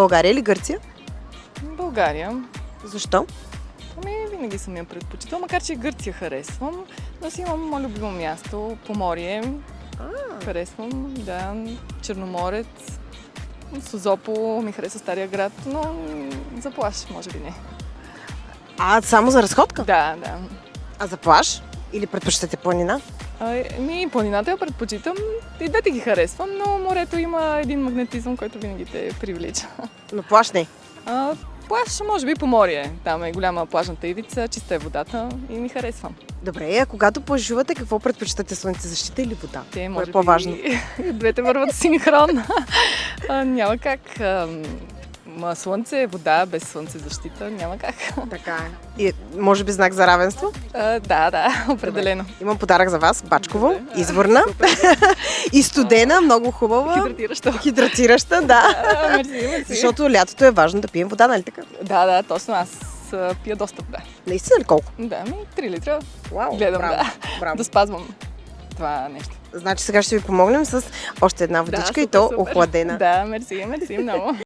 България или Гърция? България. Защо? Винаги съм я предпочитала, макар че и Гърция харесвам, но си имам мое любимо място, Поморие. Харесвам, да, Черноморец, Созопол, ми хареса Стария град, но за плаж може би не. Само за разходка? Да. А за плаж? Или предпочитате планина? Планината я предпочитам, и двете ги харесвам, но морето има един магнетизъм, който винаги те привлича. Но плаж не. Плаж, може би Поморие. Там е голяма плажната ивица, чиста е водата и ми харесвам. Добре, а когато плажувате, какво предпочитате? Слънцезащита или вода? Те, Кое може е по-важно? би, двете върват синхрон. Няма как. Слънце, вода, без слънцезащита, няма как. Така е. И може би знак за равенство? Да, определено. Добре. Имам подарък за вас. Бачково, Добре. изворна и студена, много хубава. Хидратираща, да. Мерси. Защото лятото е важно да пием вода, нали така? Да, точно. Аз пия доста вода. Наистина ли колко? Да, 3 литра. Вау, Гледам, браво, да. браво. Да спазвам това нещо. Значи сега ще ви помогнем с още една водичка и супер, то супер. охладена. Да, мерси много.